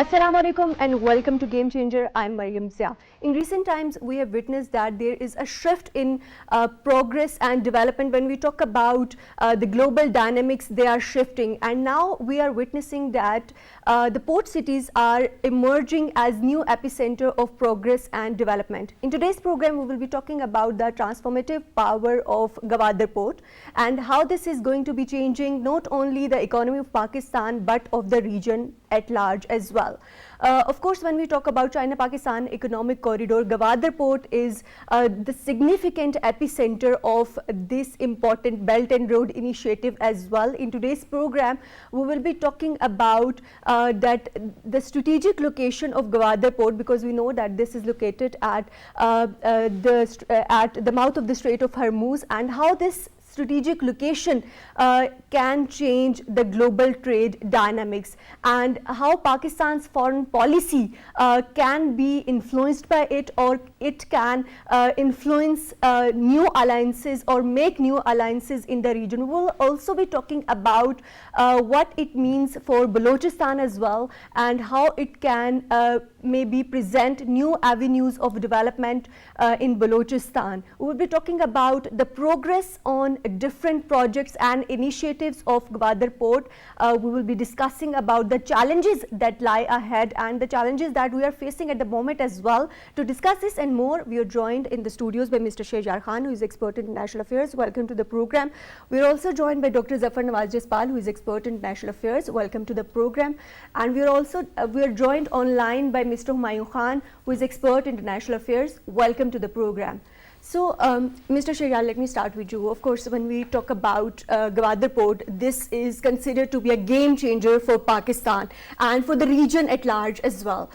Assalamu alaikum and welcome to Game Changer. I'm Mariam Zia. In recent times, we have witnessed that there is a shift in progress and development. When we talk about the global dynamics, they are shifting. And now we are witnessing that the port cities are emerging as new epicenter of progress and development. In today's program, we will be talking about the transformative power of Gawadar Port and how this is going to be changing not only the economy of Pakistan, but of the region at large as well. Of course, when we talk about China-Pakistan economic corridor, Gwadar Port is the significant epicenter of this important Belt and Road initiative as well. In today's program, we will be talking about the strategic location of Gwadar Port, because we know that this is located at the mouth of the Strait of Hormuz, and how this strategic location can change the global trade dynamics, and how Pakistan's foreign policy can be influenced by it, or it can influence new alliances or make new alliances in the region. We will also be talking about what it means for Baluchistan as well, and how it can maybe present new avenues of development in Baluchistan. We will be talking about the progress on different projects and initiatives of Gwadar Port. We will be discussing about the challenges that lie ahead and the challenges that we are facing at the moment as well. To discuss this and more, we are joined in the studios by Mr. Shehjar Khan, who is expert in international affairs. Welcome to the program. We are also joined by Dr. Zafar Nawaz Jaspal, who is expert in international affairs. Welcome to the program. And we are also joined online by Mr. Humayun Khan, who is expert in international affairs. Welcome to the program. So, Mr. Shehjar, let me start with you. Of course, when we talk about Gwadar Port, this is considered to be a game changer for Pakistan and for the region at large as well.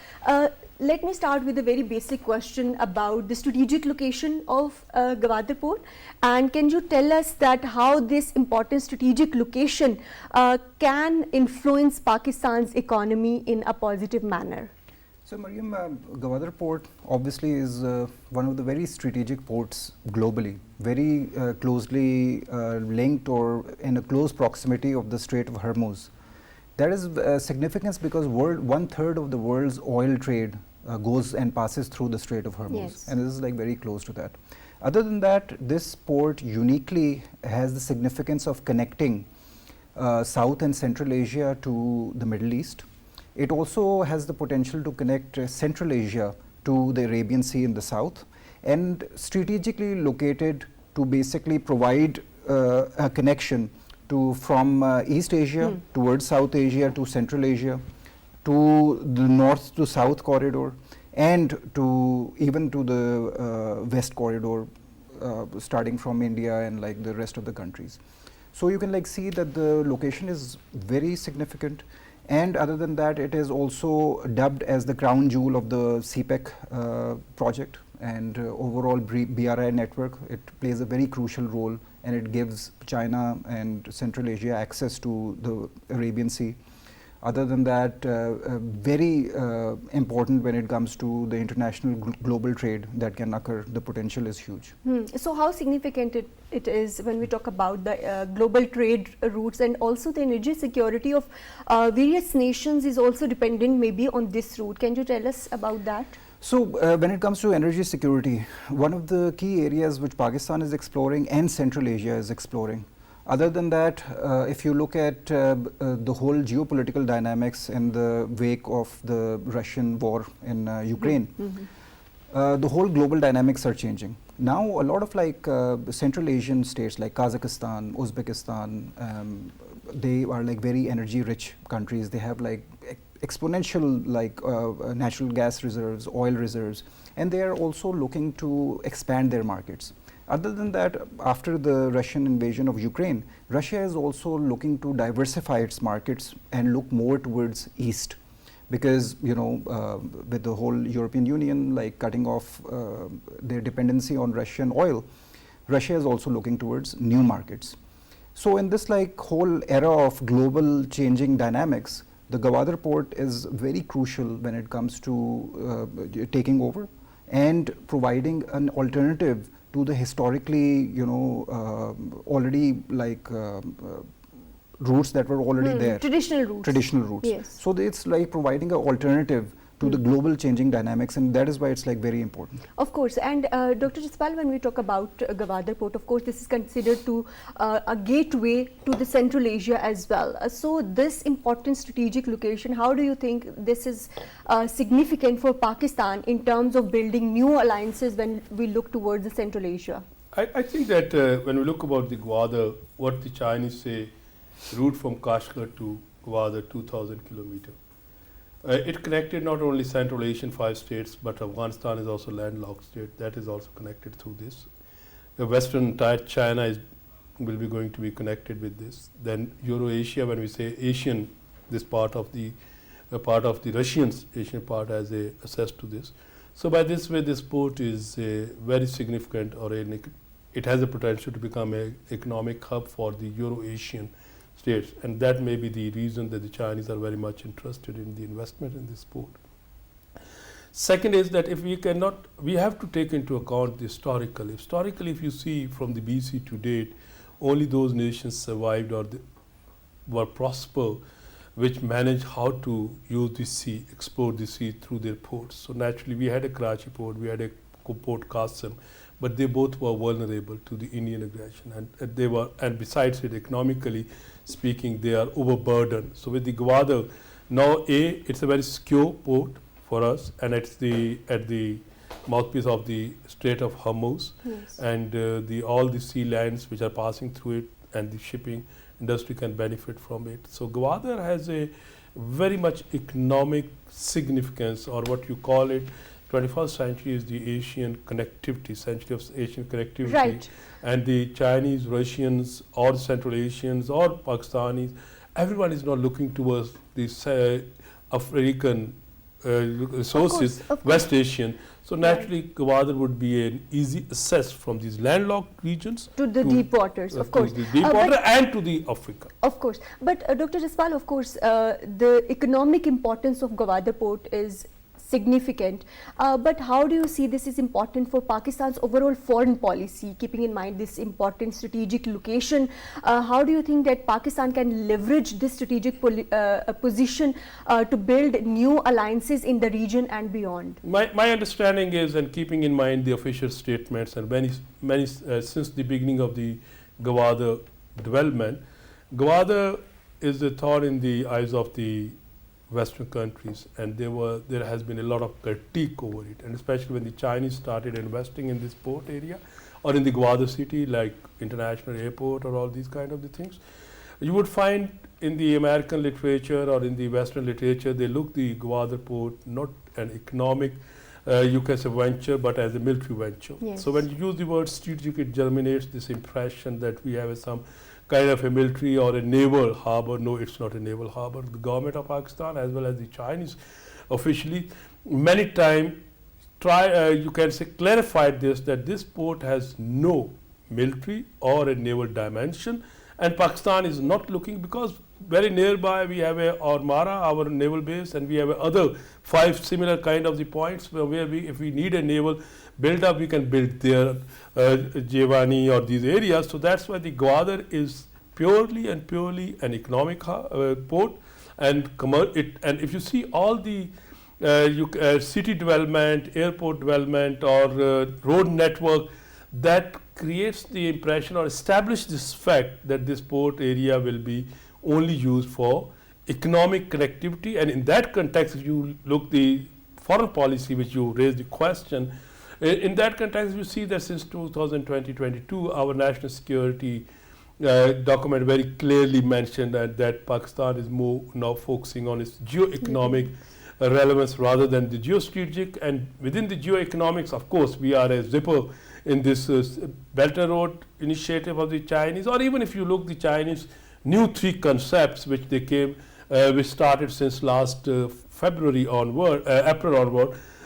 Let me start with a very basic question about the strategic location of Gwadar Port. And can you tell us that how this important strategic location can influence Pakistan's economy in a positive manner? So, Mariam, Gwadar Port obviously is one of the very strategic ports globally, very closely linked or in a close proximity of the Strait of Hormuz. That is significance because 1/3 of the world's oil trade goes and passes through the Strait of Hormuz. Yes. And this is like very close to that. Other than that, this port uniquely has the significance of connecting South and Central Asia to the Middle East. It also has the potential to connect Central Asia to the Arabian Sea in the south, and strategically located to basically provide a connection from East Asia towards South Asia to Central Asia, to the north to south corridor, and even to the west corridor, starting from India and like the rest of the countries. So you can like see that the location is very significant. And other than that, it is also dubbed as the crown jewel of the Cpec project and overall BRI network. It plays a very crucial role, and it gives China and Central Asia access to the Arabian Sea. Other than that, very important when it comes to the international global trade that can occur. The potential is huge. So how significant it is when we talk about the global trade routes, and also the energy security of various nations is also dependent maybe on this route. Can you tell us about that? So when it comes to energy security, one of the key areas which Pakistan is exploring and Central Asia is exploring. Other than that, if you look at the whole geopolitical dynamics in the wake of the Russian war in Ukraine, the whole global dynamics are changing. Now a lot of like Central Asian states like Kazakhstan, Uzbekistan, they are like very energy rich countries. They have like exponential like natural gas reserves, oil reserves, and they are also looking to expand their markets. Other than that, after the Russian invasion of Ukraine, Russia is also looking to diversify its markets and look more towards east, because with the whole European Union like cutting off their dependency on Russian oil, Russia is also looking towards new markets. So in this like whole era of global changing dynamics, the Gwadar Port is very crucial when it comes to taking over and providing an alternative to the historically, already like routes that were already there. Traditional routes. Traditional routes. Yes. So it's like providing an alternative to the global changing dynamics, and that is why it's like very important. Of course, and Dr. Jaspal, when we talk about Gawadar Port, of course, this is considered to a gateway to the Central Asia as well. So this important strategic location, how do you think this is significant for Pakistan in terms of building new alliances when we look towards the Central Asia? I think that when we look about the Gwadar, what the Chinese say, route from Kashgar to Gwadar, 2,000 kilometers. It connected not only Central Asian 5 states, but Afghanistan is also landlocked state. That is also connected through this. The western entire China will be going to be connected with this. Then Euro-Asia, when we say Asian, this part of the Russians, Asian part has a access to this. So by this way, this port is very significant, or it has the potential to become an economic hub for the Euro-Asian states, and that may be the reason that the Chinese are very much interested in the investment in this port. Second is that if we have to take into account the historically. Historically, if you see from the BC to date, only those nations survived or were prosper which managed how to use the sea, explore the sea through their ports. So naturally, we had a Karachi port, we had a Port Qasim, but they both were vulnerable to the Indian aggression, and besides it, economically speaking, they are overburdened. So with the Gwadar, now it's a very secure port for us, and it's at the mouthpiece of the Strait of Hormuz, Yes. and all the sea lands which are passing through it, and the shipping industry can benefit from it. So Gwadar has a very much economic significance, or what you call it. 21st century is the Asian connectivity, century of Asian connectivity. Right. And the Chinese, Russians, or Central Asians, or Pakistanis, everyone is now looking towards these African resources, of course. West Asian. So naturally, Gwadar would be an easy access from these landlocked regions To the deep waters, of course. to the deep water and to the Africa. Of course, but Dr. Jaspal, of course, the economic importance of Gawadar Port is significant, but how do you see this is important for Pakistan's overall foreign policy, keeping in mind this important strategic location? How do you think that Pakistan can leverage this strategic position to build new alliances in the region and beyond? My understanding is, and keeping in mind the official statements, and many since the beginning of the Gwadar development, Gwadar is a thorn in the eyes of the Western countries, and there has been a lot of critique over it, and especially when the Chinese started investing in this port area or in the Gwadar city, like international airport or all these kind of the things. You would find in the American literature or in the Western literature, they look the Gwadar port not an economic you can say venture, but as a military venture. Yes. So when you use the word strategic, it germinates this impression that we have some kind of a military or a naval harbor. No, it's not a naval harbor. The government of Pakistan as well as the Chinese officially many times you can say clarified this, that this port has no military or a naval dimension, and Pakistan is not looking, because very nearby we have our Mara, our naval base, and we have other 5 similar kind of the points where if we need a naval build up, we can build there, Jevani or these areas. So that's why the Gwadar is purely an economic port, and if you see all the city development, airport development, or road network, that creates the impression or establish this fact that this port area will be only used for economic connectivity. And in that context, if you look the foreign policy, which you raised the question, in that context, you see that since 2020-22, our national security document very clearly mentioned that Pakistan is more now focusing on its geo-economic relevance rather than the geostrategic. And within the geo-economics, of course, we are a zipper in this Belt and Road initiative of the Chinese, or even if you look the Chinese new 3 concepts which they came, which started since last April onward,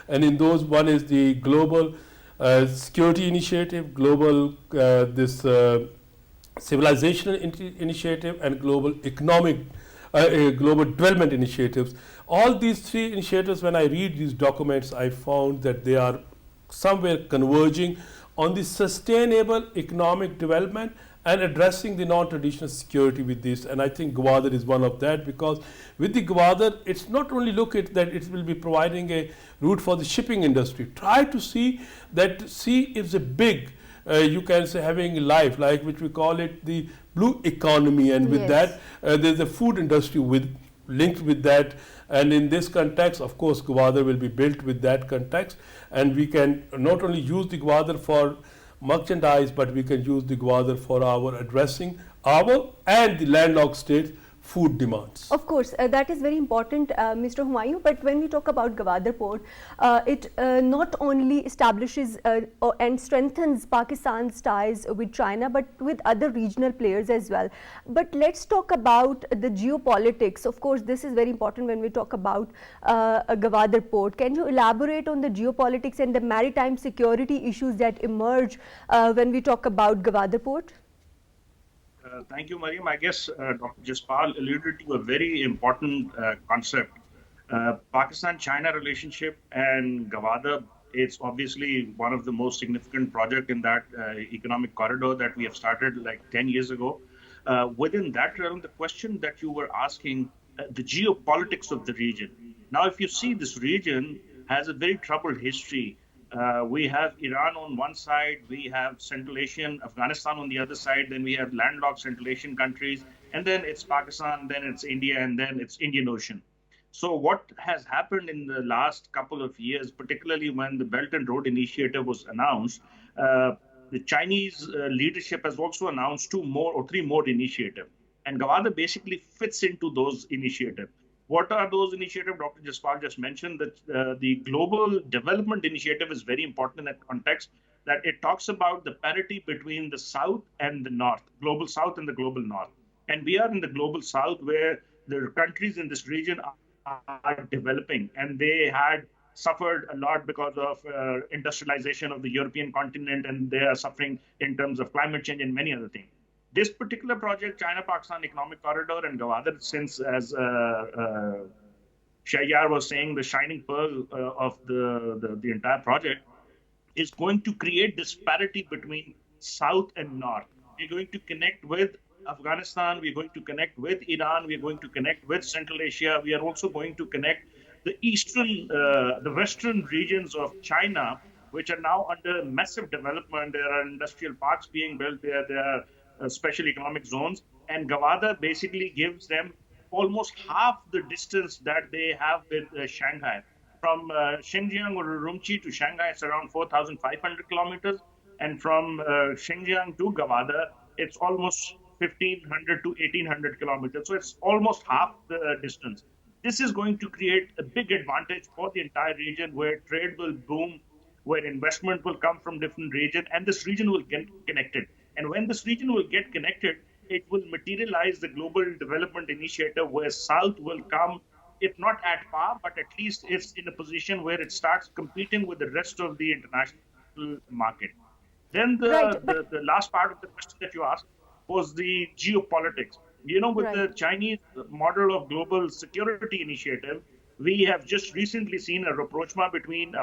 and in those, one is the global security initiative, global civilization initiative, and global economic global development initiatives. All these 3 initiatives, when I read these documents, I found that they are somewhere converging on the sustainable economic development and addressing the non-traditional security with this. And I think Gwadar is one of that, because with the Gwadar, it's not only look at that it will be providing a route for the shipping industry. Try to see that sea is a big, you can say, having life, like which we call it the blue economy, and with that there's a food industry linked with that. And in this context, of course, Gwadar will be built with that context, and we can not only use the Gwadar for merchandise, but we can use the Gwadar for our addressing our and the landlocked states food demands. Of course, that is very important, Mr. Humayun. But when we talk about Gwadar Port, it not only establishes and strengthens Pakistan's ties with China, but with other regional players as well. But let's talk about the geopolitics. Of course, this is very important when we talk about Gwadar Port. Can you elaborate on the geopolitics and the maritime security issues that emerge when we talk about Gwadar Port? Thank you, Mariam. I guess Dr. Jaspal alluded to a very important concept. Pakistan-China relationship and Gwadar, it's obviously one of the most significant projects in that economic corridor that we have started like 10 years ago. Within that realm, the question that you were asking, the geopolitics of the region. Now, if you see, this region has a very troubled history. We have Iran on one side, we have Central Asian, Afghanistan on the other side, then we have landlocked Central Asian countries, and then it's Pakistan, then it's India, and then it's Indian Ocean. So what has happened in the last couple of years, particularly when the Belt and Road Initiative was announced, the Chinese leadership has also announced three more initiatives. And Gwadar basically fits into those initiatives. What are those initiatives? Dr. Jaspal just mentioned that the Global Development Initiative is very important in that context, that it talks about the parity between the South and the North, Global South and the Global North. And we are in the Global South, where the countries in this region are developing, and they had suffered a lot because of industrialization of the European continent, and they are suffering in terms of climate change and many other things. This particular project, China-Pakistan Economic Corridor and Gawadar, since as Shayyar was saying, the shining pearl of the entire project, is going to create disparity between South and North. We're going to connect with Afghanistan, we're going to connect with Iran, we're going to connect with Central Asia, we are also going to connect the the western regions of China, which are now under massive development. There are industrial parks being built there, there are special economic zones, and Gawadar basically gives them almost half the distance that they have with Shanghai. From Xinjiang or Urumqi to Shanghai, it's around 4,500 kilometers, and from Xinjiang to Gawadar, it's almost 1,500 to 1,800 kilometers. So it's almost half the distance. This is going to create a big advantage for the entire region, where trade will boom, where investment will come from different regions, and this region will get connected. And when this region will get connected, it will materialize the Global Development Initiative, where South will come, if not at par, but at least it's in a position where it starts competing with the rest of the international market. Then the last part of the question that you asked was the geopolitics. You know, with the Chinese model of global security initiative, we have just recently seen a rapprochement between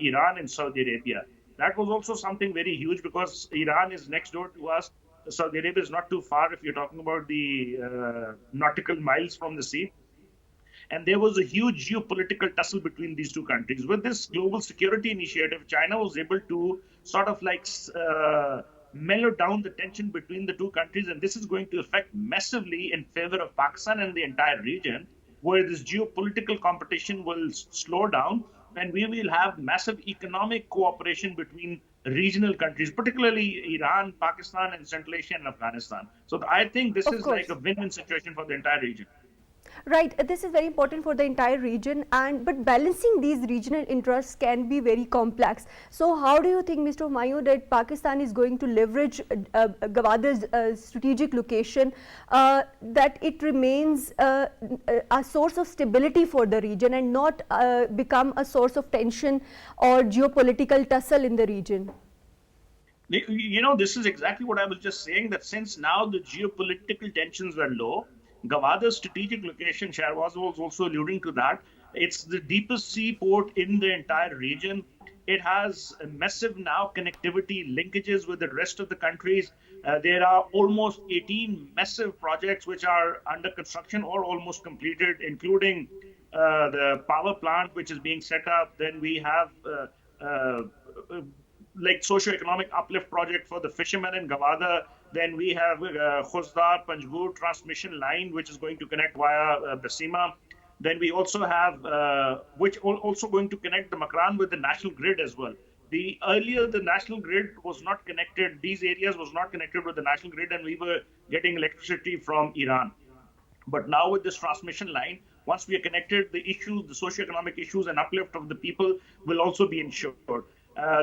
Iran and Saudi Arabia. That was also something very huge, because Iran is next door to us. Saudi Arabia is not too far if you're talking about the nautical miles from the sea. And there was a huge geopolitical tussle between these two countries. With this global security initiative, China was able to sort of like mellow down the tension between the two countries. And this is going to affect massively in favor of Pakistan and the entire region, where this geopolitical competition will slow down, and we will have massive economic cooperation between regional countries, particularly Iran, Pakistan, and Central Asia and Afghanistan. So I think this is like a win-win situation for the entire region. Right, this is very important for the entire region, but balancing these regional interests can be very complex. So how do you think, Mr. Humayun, that Pakistan is going to leverage Gawadar's strategic location, that it remains a source of stability for the region and not become a source of tension or geopolitical tussle in the region? You know, this is exactly what I was just saying, that since now the geopolitical tensions were low, Gawadar's strategic location, Shahbaz was also alluding to that. It's the deepest sea port in the entire region. It has a massive now connectivity linkages with the rest of the countries. There are almost 18 massive projects which are under construction or almost completed, including the power plant which is being set up. Then we have uh, like socio-economic uplift project for the fishermen in Gawadar. Then we have Gwadar Panjgur transmission line, which is going to connect via Basima. Then we also have, which also going to connect the Makran with the national grid as well. Earlier the national grid was not connected. These areas was not connected with the national grid, and we were getting electricity from Iran. But now with this transmission line, once we are connected, the issues, the socio-economic issues and uplift of the people will also be ensured.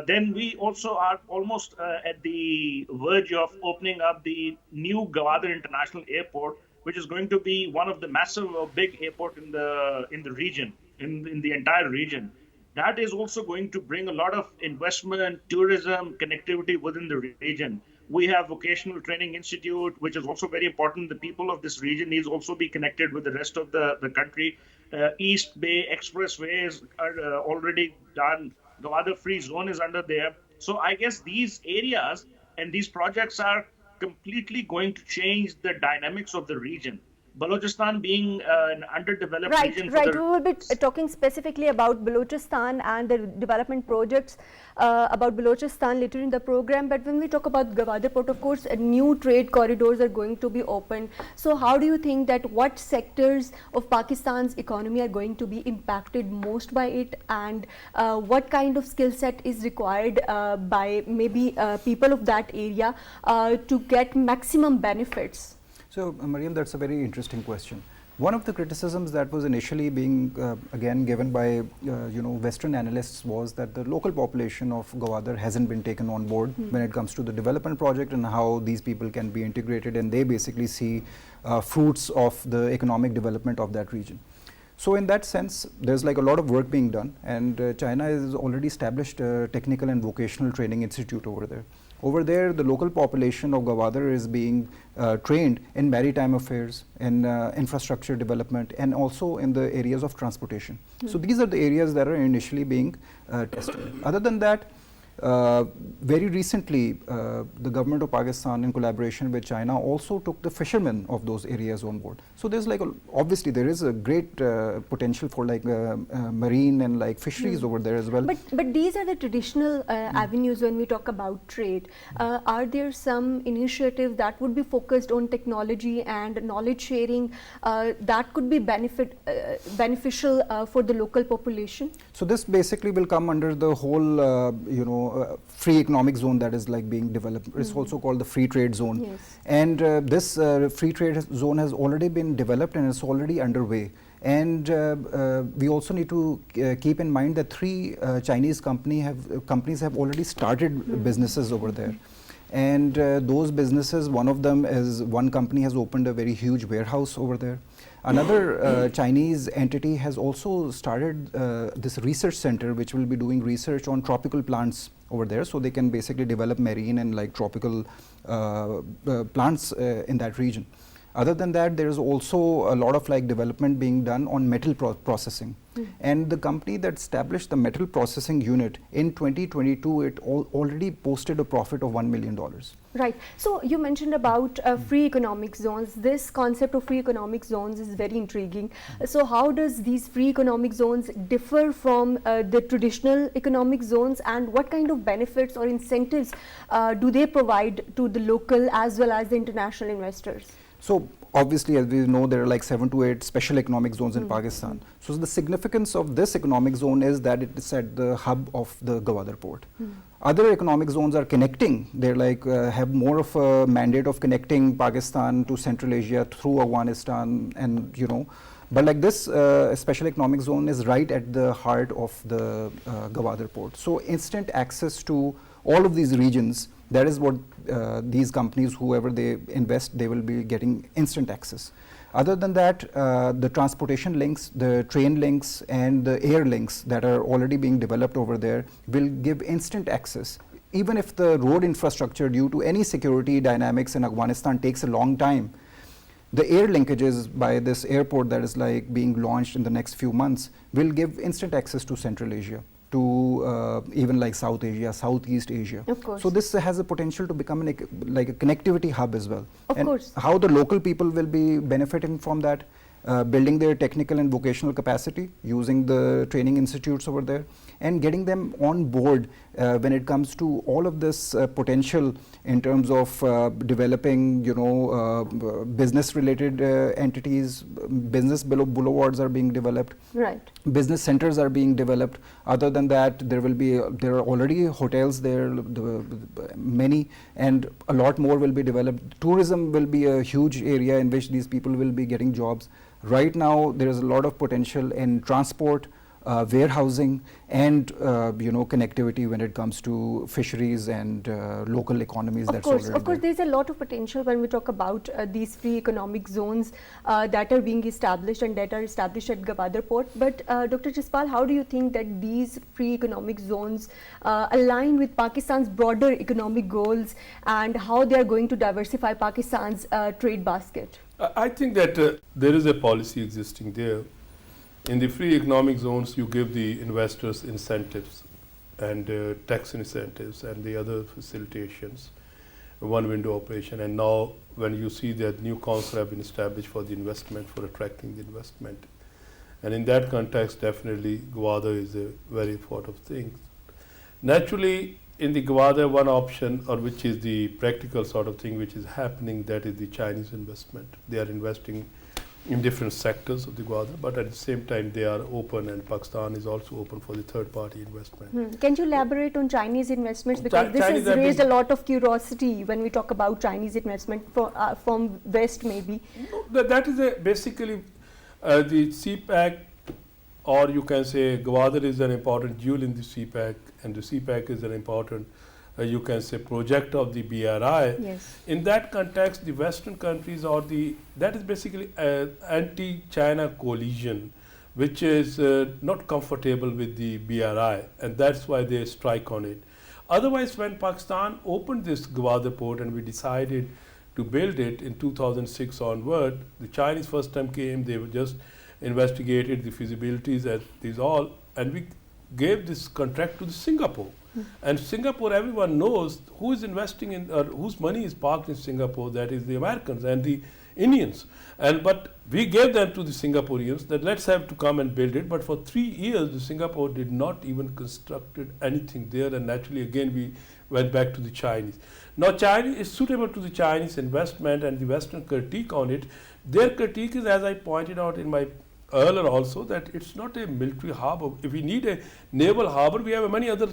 Then we also are almost at the verge of opening up the new Gawadar International Airport, which is going to be one of the massive or big airport in the region, in the entire region. That is also going to bring a lot of investment, tourism, connectivity within the region. We have Vocational Training Institute, which is also very important. The people of this region needs also be connected with the rest of the country. East Bay Expressways are already done. Gwadar Free Zone is under there. So I guess these areas and these projects are completely going to change the dynamics of the region. Baluchistan being an underdeveloped region. Right. We will be talking specifically about Baluchistan and the development projects about Baluchistan later in the program. But when we talk about Gwadar Port, of course, new trade corridors are going to be opened. So how do you think that what sectors of Pakistan's economy are going to be impacted most by it, and what kind of skill set is required by maybe people of that area to get maximum benefits? So, Mariam, that's a very interesting question. One of the criticisms that was initially being again given by Western analysts was that the local population of Gawadar hasn't been taken on board when it comes to the development project and how these people can be integrated, and they basically see fruits of the economic development of that region. So in that sense, there's like a lot of work being done, and China has already established a technical and vocational training institute over there. Over there, the local population of Gawadar is being trained in maritime affairs, in infrastructure development, and also in the areas of transportation. So these are the areas that are initially being tested. Other than that, very recently, the government of Pakistan, in collaboration with China, also took the fishermen of those areas on board. So there's like obviously there is a great potential for like marine and like fisheries over there as well. But these are the traditional avenues when we talk about trade. Are there some initiatives that would be focused on technology and knowledge sharing that could be beneficial for the local population? So this basically will come under the whole free economic zone that is like being developed. It's also called the free trade zone. Yes. And this free trade zone has already been developed and it's already underway. And we also need to keep in mind that 3 Chinese companies have already started businesses over there. And those businesses, one company has opened a very huge warehouse over there. Another Chinese entity has also started this research center, which will be doing research on tropical plants over there, so they can basically develop marine and like tropical plants in that region. Other than that, there is also a lot of like development being done on metal processing. And the company that established the metal processing unit in 2022, it already posted a profit of $1 million. Right. So you mentioned about free economic zones. This concept of free economic zones is very intriguing. So how does these free economic zones differ from the traditional economic zones, and what kind of benefits or incentives do they provide to the local as well as the international investors? So obviously, as we know, there are like 7 to 8 special economic zones in Pakistan. So the significance of this economic zone is that it is at the hub of the Gwadar Port. Other economic zones are connecting. They're like have more of a mandate of connecting Pakistan to Central Asia through Afghanistan, and but like this special economic zone is right at the heart of the Gwadar Port. So instant access to all of these regions. That is what these companies, whoever they invest, they will be getting instant access. Other than that, the transportation links, the train links and the air links that are already being developed over there will give instant access. Even if the road infrastructure due to any security dynamics in Afghanistan takes a long time, The air linkages by this airport that is like being launched in the next few months will give instant access to Central Asia, to even like South Asia, Southeast Asia. Of course. So this has a potential to become like a connectivity hub as well. Of and course. how the local people will be benefiting from that, building their technical and vocational capacity, using the training institutes over there, and getting them on board when it comes to all of this potential in terms of developing, business related entities. Business boulevards are being developed. Right. Business centers are being developed. Other than that, there are already hotels there, many, and a lot more will be developed. Tourism will be a huge area in which these people will be getting jobs. Right now, there is a lot of potential in transport, warehousing, and connectivity when it comes to fisheries and local economies. Of course, there's a lot of potential when we talk about these free economic zones that are being established and that are established at Gwadar Port. But Dr. Jaspal, how do you think that these free economic zones align with Pakistan's broader economic goals and how they are going to diversify Pakistan's trade basket? I think that there is a policy existing there. In the free economic zones, you give the investors incentives and tax incentives and the other facilitations, one window operation. And now when you see that new councils have been established for the investment, for attracting the investment. And in that context, definitely Gwadar is a very important thing. Naturally, in the Gwadar, one option, or which is the practical sort of thing which is happening, that is the Chinese investment. They are investing in different sectors of the Gwadar, but at the same time they are open, and Pakistan is also open for the third party investment. Can you elaborate on Chinese investments, because this has raised a lot of curiosity when we talk about Chinese investment from West maybe? No, that is basically the Cpec, or you can say Gwadar is an important jewel in the Cpec, and the Cpec is an important you can say project of the BRI. Yes. In that context, the Western countries that is basically anti-China coalition, which is not comfortable with the BRI, and that's why they strike on it. Otherwise, when Pakistan opened this Gwadar Port and we decided to build it in 2006 onward, the Chinese first time came, they just investigated the feasibilities and these all, and we gave this contract to the Singapore. And Singapore, everyone knows who is investing in, or whose money is parked in Singapore, that is the Americans and the Indians. But we gave them to the Singaporeans that let's have to come and build it. But for 3 years, the Singapore did not even constructed anything there. And naturally, again, we went back to the Chinese. Now, China is suitable to the Chinese investment and the Western critique on it. Their critique is, as I pointed out in my earlier also, that it's not a military harbor. If we need a naval harbor, we have many other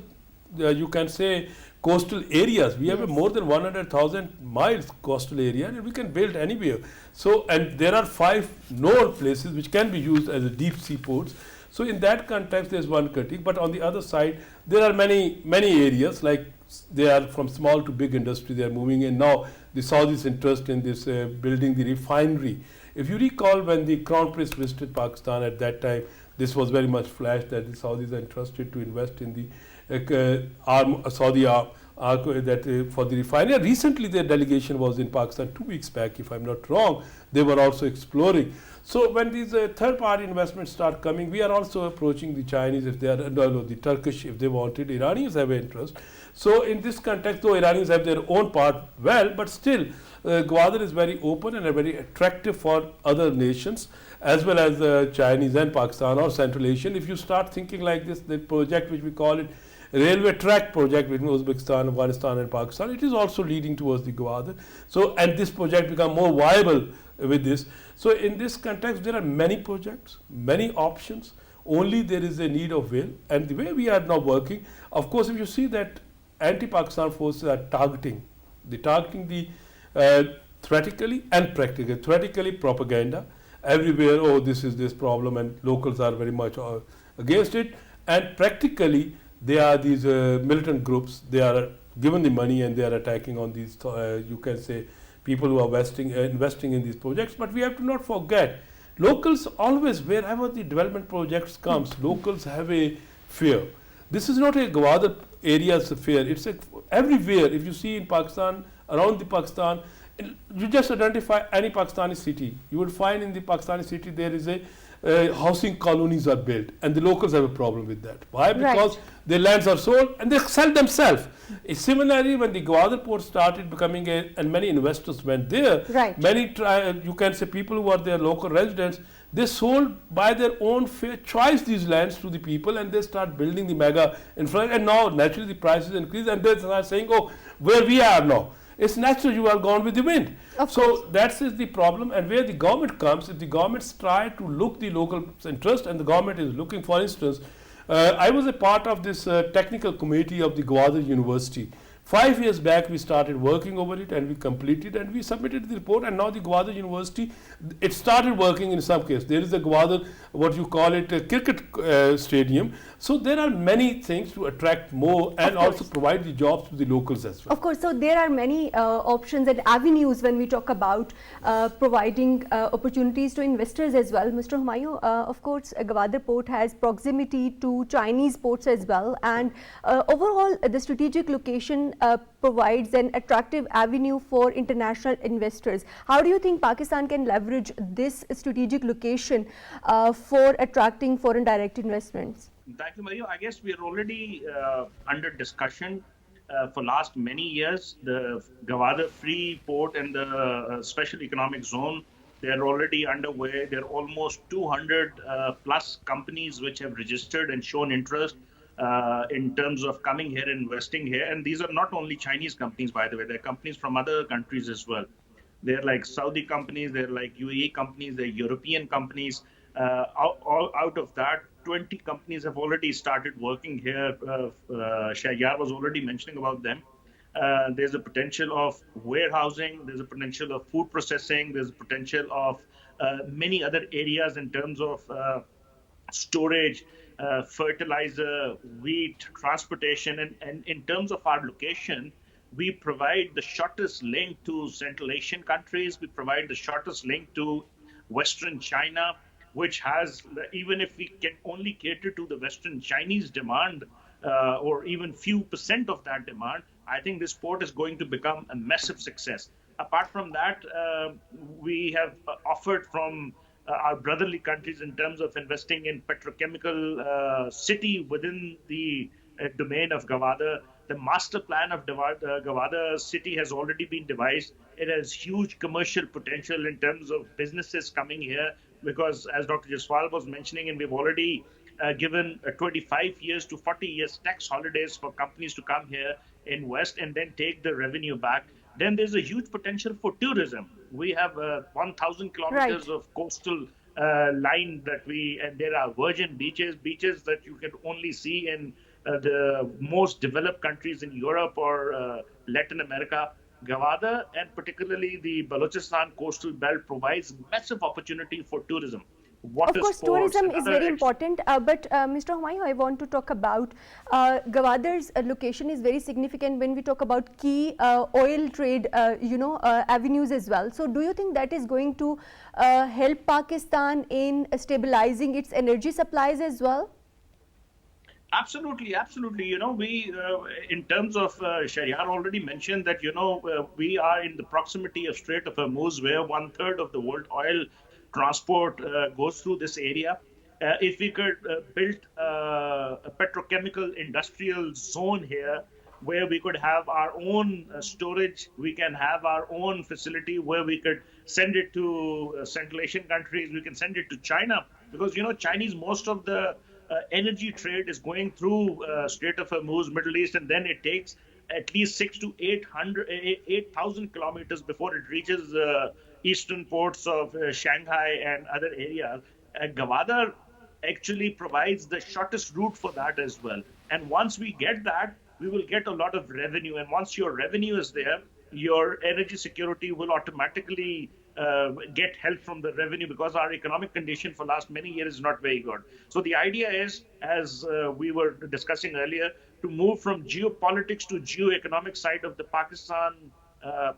you can say coastal areas. We have more than 100,000 miles coastal area, and we can build anywhere. So, and there are 5 known places which can be used as a deep sea ports. So in that context, there's one critique. But on the other side, there are many areas, like they are from small to big industry, they are moving in. Now, the Saudis' interest in this building the refinery. If you recall, when the Crown Prince visited Pakistan at that time, this was very much flashed that the Saudis are interested to invest in the Saudi for the refinery. Recently, their delegation was in Pakistan 2 weeks back, if I'm not wrong. They were also exploring. So when these third-party investments start coming, we are also approaching the Chinese if they are, the Turkish if they wanted. Iranians have an interest. So in this context, though Iranians have their own part, but still, Gwadar is very open and very attractive for other nations, as well as Chinese and Pakistan or Central Asian. If you start thinking like this, the project which we call it railway track project between Uzbekistan, Afghanistan and Pakistan, it is also leading towards the Gwadar. So, and this project become more viable with this. So in this context, there are many projects, many options, only there is a need of will. And the way we are now working, of course, if you see that anti-Pakistan forces are targeting the theoretically and practically. Theoretically, propaganda everywhere, oh, this is this problem, and locals are very much against it. And practically, they are these militant groups. They are given the money and they are attacking on these, you can say, people who are investing in these projects. But we have to not forget, locals always, wherever the development projects comes, locals have a fear. This is not a Gwadar area's fear. It's everywhere. If you see in Pakistan, around the Pakistan, You just identify any Pakistani city. You will find in the Pakistani city there is a housing colonies are built, and the locals have a problem with that. Why? Because their lands are sold and they sell themselves. Similarly, when the Gwadar Port started becoming and many investors went there, many you can say people who are their local residents, they sold by their own fair choice these lands to the people, and they start building the mega infrastructure. And now naturally the prices increase, and they start saying, "Oh, where we are now." It's natural, you are gone with the wind. So that is the problem, and where the government comes, if the governments try to look the local interest, and the government is looking, for instance, I was a part of this technical committee of the Gwadar University. 5 years back we started working over it, and we completed and we submitted the report, and now the Gwadar University, it started working in some case. There is a Gwadar, what you call it, a cricket stadium. So there are many things to attract more and also provide the jobs to the locals as well. Of course, so there are many options and avenues when we talk about providing opportunities to investors as well. Mr. Humayun, of course, Gwadar Port has proximity to Chinese ports as well, and overall the strategic location provides an attractive avenue for international investors. How do you think Pakistan can leverage this strategic location for attracting foreign direct investments? Thank you, Mario. I guess we are already under discussion for last many years. The Gwadar Free Port and the Special Economic Zone, they're already underway. There are almost 200 plus companies which have registered and shown interest in terms of coming here and investing here. And these are not only Chinese companies, by the way. They're companies from other countries as well. They're like Saudi companies, they're like UAE companies, they're European companies. Out of that, 20 companies have already started working here. Shahyar was already mentioning about them. There's a potential of warehousing, there's a potential of food processing, there's a potential of many other areas in terms of storage, fertilizer, wheat, transportation. And in terms of our location, we provide the shortest link to Central Asian countries. We provide the shortest link to Western China, which has, even if we can only cater to the Western Chinese demand, or even few percent of that demand, I think this port is going to become a massive success. Apart from that, we have offered from our brotherly countries in terms of investing in petrochemical city within the domain of Gawadar. The master plan of Gawadar city has already been devised. It has huge commercial potential in terms of businesses coming here, because as Dr. Jaswal was mentioning, and we've already given 25 years to 40 years tax holidays for companies to come here, invest, and then take the revenue back. Then there's a huge potential for tourism. We have 1,000 kilometers of coastal line and there are virgin beaches that you can only see in the most developed countries in Europe or Latin America. Gawadar, and particularly the Baluchistan coastal belt, provides massive opportunity for tourism. Of course, tourism is very important, but Mr. Humayun, I want to talk about Gawadar's location is very significant when we talk about key oil trade, avenues as well. So, do you think that is going to help Pakistan in stabilizing its energy supplies as well? Absolutely, absolutely. We, in terms of, Shahyar already mentioned that, we are in the proximity of Strait of Hormuz, where 1/3 of the world oil transport goes through this area. If we could build a petrochemical industrial zone here, where we could have our own storage, we can have our own facility where we could send it to Central Asian countries, we can send it to China, because, Chinese, most of the energy trade is going through Strait of Hormuz, Middle East, and then it takes at least 600 to 8,000 kilometers before it reaches eastern ports of Shanghai and other areas. Gawadar actually provides the shortest route for that as well. And once we get that, we will get a lot of revenue. And once your revenue is there, your energy security will automatically get help from the revenue, because our economic condition for last many years is not very good. So the idea is, as we were discussing earlier, to move from geopolitics to geo-economic side of the Pakistan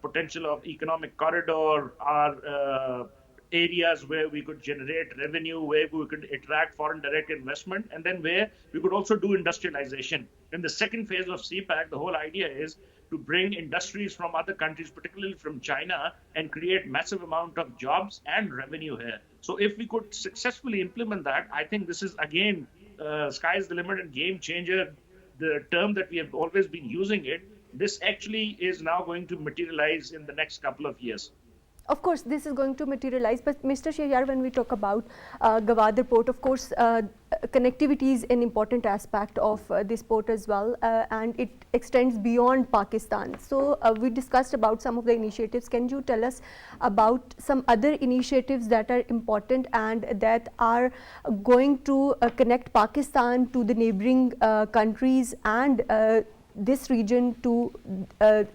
potential of economic corridor, our areas where we could generate revenue, where we could attract foreign direct investment, and then where we could also do industrialization. In the second phase of Cpec, the whole idea is to bring industries from other countries, particularly from China, and create massive amount of jobs and revenue here. So if we could successfully implement that, I think this is again, sky's the limit and game changer. The term that we have always been using it, this actually is now going to materialize in the next couple of years. Of course, this is going to materialize, but Mr. Shehyar, when we talk about Gawadar Port, of course, connectivity is an important aspect of this port as well, and it extends beyond Pakistan. So we discussed about some of the initiatives. Can you tell us about some other initiatives that are important and that are going to connect Pakistan to the neighboring countries and this region to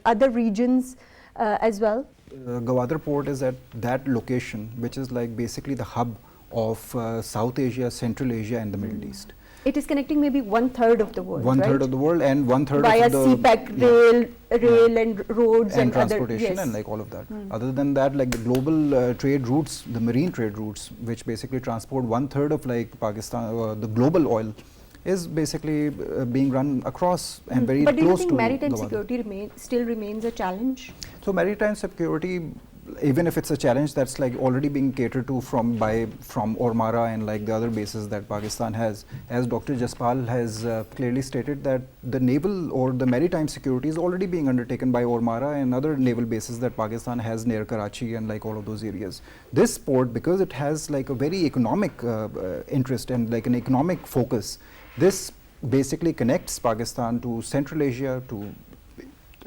other regions as well? Gwadar Port is at that location, which is like basically the hub of South Asia, Central Asia and the Middle East. It is connecting maybe 1/3 of the world, One right? third of the world and 1/3 via of the Cpec, rail and roads and other, transportation yes. and like all of that. Other than that, like the global trade routes, the marine trade routes, which basically transport 1/3 of like Pakistan, the global oil, is basically being run across and very But do you close think to maritime Gwadar. security still remains a challenge? So maritime security, even if it's a challenge, that's like already being catered to from Ormara and like the other bases that Pakistan has. As Dr. Jaspal has clearly stated, that the naval or the maritime security is already being undertaken by Ormara and other naval bases that Pakistan has near Karachi and like all of those areas. This port, because it has like a very economic interest and like an economic focus, this basically connects Pakistan to Central Asia, to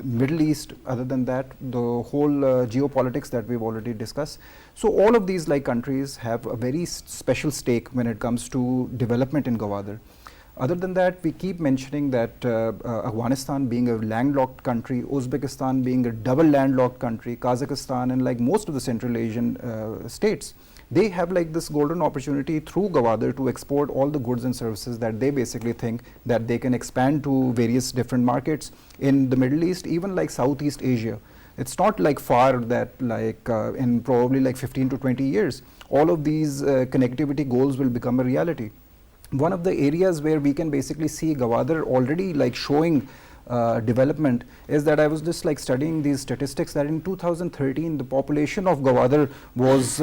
Middle East. Other than that, the whole geopolitics that we've already discussed. So all of these like countries have a very special stake when it comes to development in Gwadar. Other than that, we keep mentioning that Afghanistan being a landlocked country, Uzbekistan being a double landlocked country, Kazakhstan and like most of the Central Asian states, they have like this golden opportunity through Gawadar to export all the goods and services that they basically think that they can expand to various different markets in the Middle East, even like Southeast Asia. It's not like far that like in probably like 15 to 20 years, all of these connectivity goals will become a reality. One of the areas where we can basically see Gawadar already like showing development is that I was just like studying these statistics that in 2013 the population of Gawadar was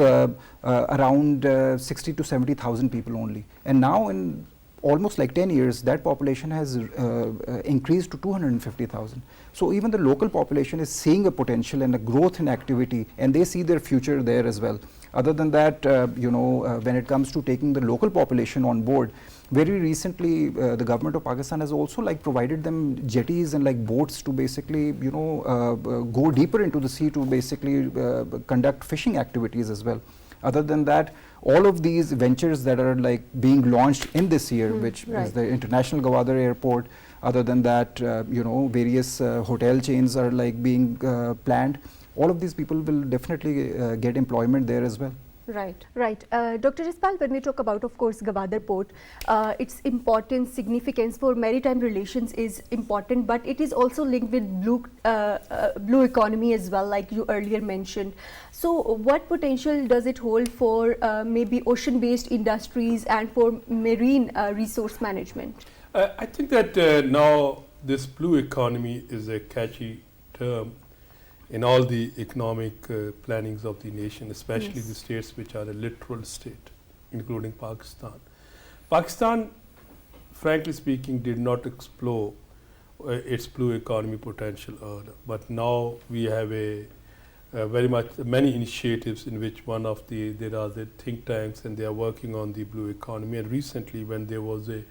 around 60 to 70,000 people only, and now in almost like 10 years that population has increased to 250,000. So even the local population is seeing a potential and a growth in activity, and they see their future there as well. Other than that, when it comes to taking the local population on board, very recently the government of Pakistan has also like provided them jetties and like boats to basically go deeper into the sea to basically conduct fishing activities as well. Other than that, all of these ventures that are like being launched in this year, which is the International Gawadar Airport. Other than that, various hotel chains are like being planned. All of these people will definitely get employment there as well. Right, right. Dr. Jaspal, when we talk about, of course, Gawadar Port, its importance, significance for maritime relations is important, but it is also linked with blue economy as well, like you earlier mentioned. So what potential does it hold for maybe ocean-based industries and for marine resource management? I think that now this blue economy is a catchy term in all the economic plannings of the nation, especially the states which are a littoral state, including Pakistan. Pakistan, frankly speaking, did not explore its blue economy potential earlier, but now we have many initiatives in which there are the think tanks and they are working on the blue economy. And recently, when there was a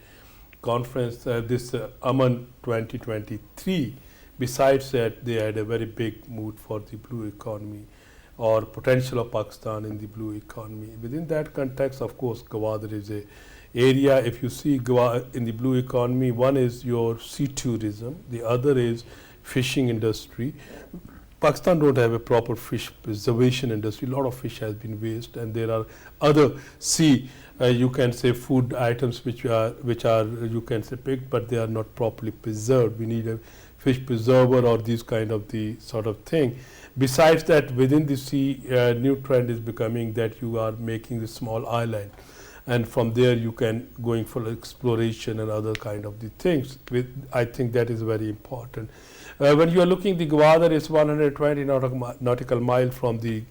conference, this Aman 2023, besides that, they had a very big mood for the blue economy or potential of Pakistan in the blue economy. Within that context, of course, Gawadar is a area. If you see in the blue economy, one is your sea tourism, the other is fishing industry. Pakistan don't have a proper fish preservation industry. A lot of fish has been wasted, and there are other sea, you can say, food items which are you can say picked, but they are not properly preserved. We need a fish preserver or these kind of the sort of thing. Besides that, within the sea, new trend is becoming that you are making the small island. and from there you can going for exploration and other kind of the things. I think that is very important. When you are looking, the Gwadar is 120 nautical mile from the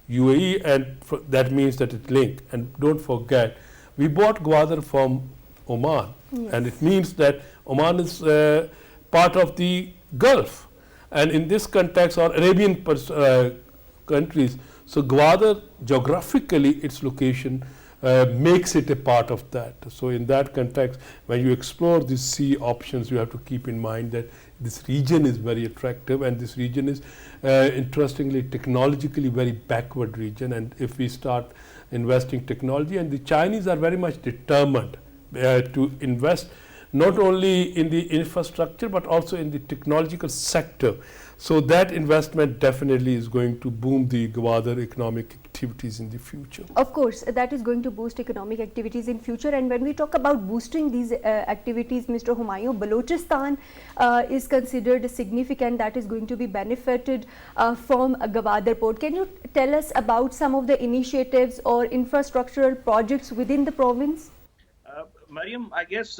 UAE, and that means that it linked. And don't forget, we bought Gwadar from Oman, and it means that Oman is part of the Gulf, and in this context, or Arabian countries. So Gwadar, geographically, its location makes it a part of that. So in that context, when you explore these sea options, you have to keep in mind that this region is very attractive, and this region is interestingly technologically very backward region. And if we start investing technology, and the Chinese are very much determined to invest not only in the infrastructure but also in the technological sector. So that investment definitely is going to boom the Gwadar economic activities in the future. Of course, that is going to boost economic activities in future. And when we talk about boosting these activities, Mr. Humayun, Baluchistan is considered significant, that is going to be benefited from Gawadar Port. Can you tell us about some of the initiatives or infrastructural projects within the province? Mariam, I guess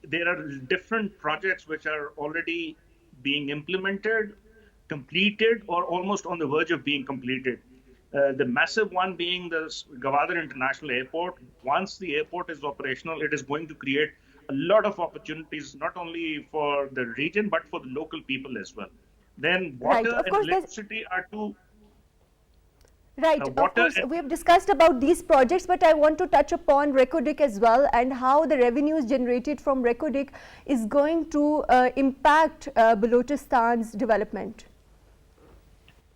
there are different projects which are already being implemented, completed, or almost on the verge of being completed. The massive one being the Gwadar International Airport. Once the airport is operational, it is going to create a lot of opportunities, not only for the region, but for the local people as well. Then water and electricity are two. Right, of course, we have discussed about these projects, but I want to touch upon Recodic as well, and how the revenues generated from Recodic is going to impact Baluchistan's development.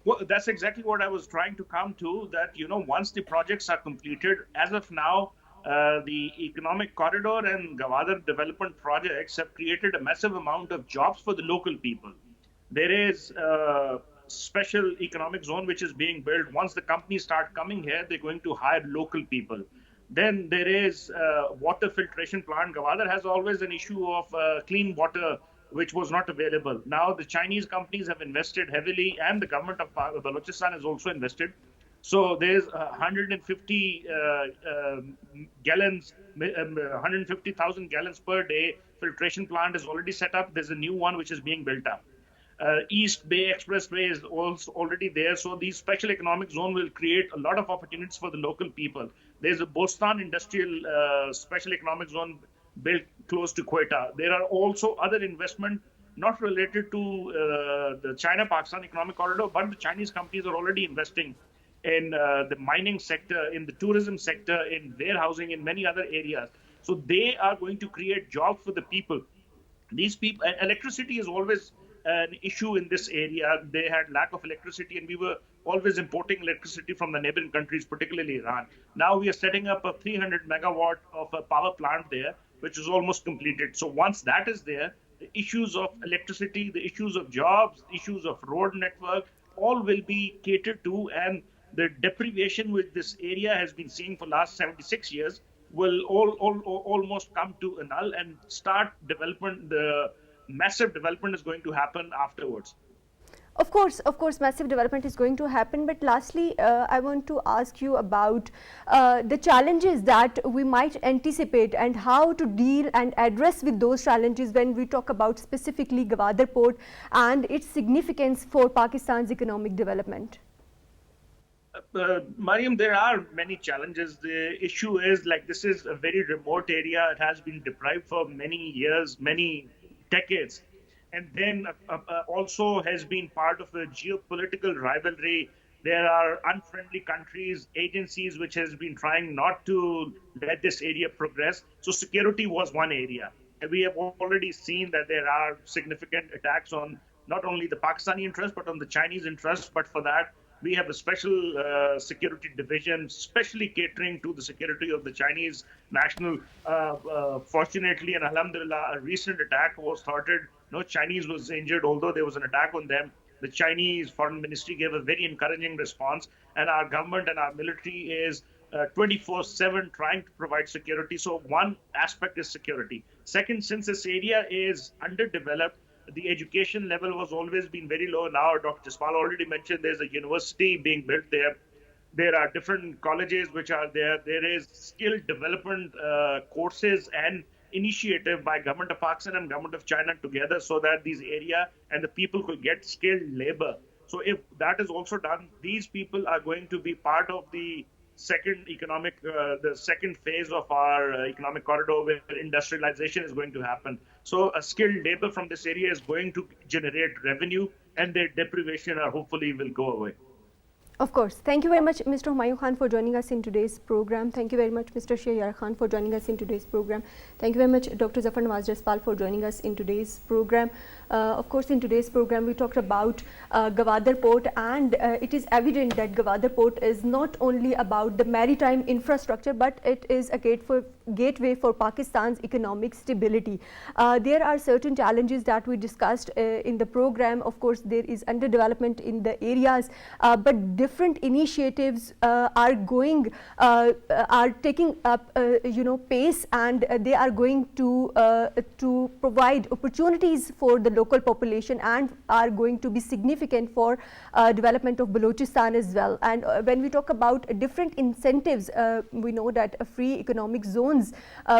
Well, that's exactly what I was trying to come to, that, you know, once the projects are completed, as of now, the economic corridor and Gwadar development projects have created a massive amount of jobs for the local people. There is special economic zone which is being built. Once the companies start coming here, they're going to hire local people. Then there is water filtration plant. Gawadar has always an issue of clean water which was not available. Now the Chinese companies have invested heavily, and the government of Baluchistan has also invested. So there's 150 gallons, 150,000 gallons per day filtration plant is already set up. There's a new one which is being built up. East Bay Expressway is also already there. So these special economic zone will create a lot of opportunities for the local people. There's a Bostan Industrial Special Economic Zone built close to Quetta. There are also other investment not related to the China-Pakistan economic corridor, but the Chinese companies are already investing in the mining sector, in the tourism sector, in warehousing, in many other areas. So they are going to create jobs for the people. These people, electricity is always an issue in this area. They had lack of electricity, and we were always importing electricity from the neighboring countries, particularly Iran. Now we are setting up a 300 megawatt of a power plant there, which is almost completed. So once that is there, the issues of electricity, the issues of jobs, issues of road network, all will be catered to, and the deprivation which this area has been seeing for last 76 years will almost come to a null, and start development. The massive development is going to happen afterwards. Of course, massive development is going to happen. But lastly, I want to ask you about the challenges that we might anticipate, and how to deal and address with those challenges when we talk about specifically Gwadar Port and its significance for Pakistan's economic development. Mariam, there are many challenges. The issue is, like, this is a very remote area. It has been deprived for many years, many decades, and then also has been part of a geopolitical rivalry. There are unfriendly countries, agencies which has been trying not to let this area progress. So security was one area, and we have already seen that there are significant attacks on not only the Pakistani interest but on the Chinese interest. But for that, we have a special security division, specially catering to the security of the Chinese national. Fortunately, and alhamdulillah, a recent attack was thwarted. No Chinese was injured, although there was an attack on them. The Chinese foreign ministry gave a very encouraging response, and our government and our military is 24/7 trying to provide security. So one aspect is security. Second, since this area is underdeveloped, the education level was always been very low. Now, Dr. Jaspal already mentioned there's a university being built there. There are different colleges which are there. There is skill development courses and initiative by government of Pakistan and government of China together, so that these area and the people could get skilled labor. So if that is also done, these people are going to be part of the the second phase of our economic corridor, where industrialization is going to happen. So a skilled labor from this area is going to generate revenue, and their deprivation hopefully will go away. Of course. Thank you very much, Mr. Humayun Khan, for joining us in today's program. Thank you very much, Mr. Shahyar Khan, for joining us in today's program. Thank you very much, Dr. Zafar Nawaz Jaspal, for joining us in today's program. Of course, in today's program, we talked about Gwadar Port, and it is evident that Gwadar Port is not only about the maritime infrastructure, but it is a gateway for Pakistan's economic stability. There are certain challenges that we discussed in the program. Of course, there is underdevelopment in the areas, but different initiatives are taking up pace, and they are going to provide opportunities for the local population, and are going to be significant for development of Baluchistan as well. And when we talk about different incentives, we know that free economic zones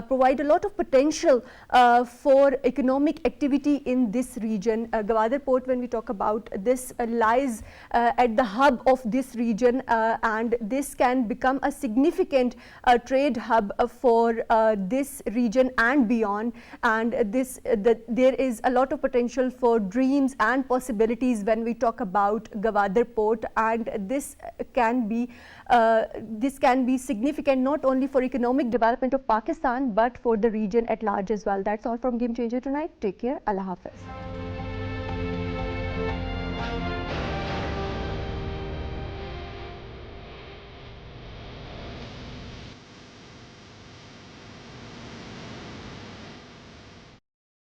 provide a lot of potential for economic activity in this region. Gwadar Port, when we talk about this, lies at the hub of this region, and this can become a significant trade hub for this region and beyond. And there is a lot of potential for dreams and possibilities when we talk about Gwadar Port, and this can be significant not only for economic development of Pakistan, but for the region at large as well. That's all from Game Changer tonight. Take care. Allah Hafiz.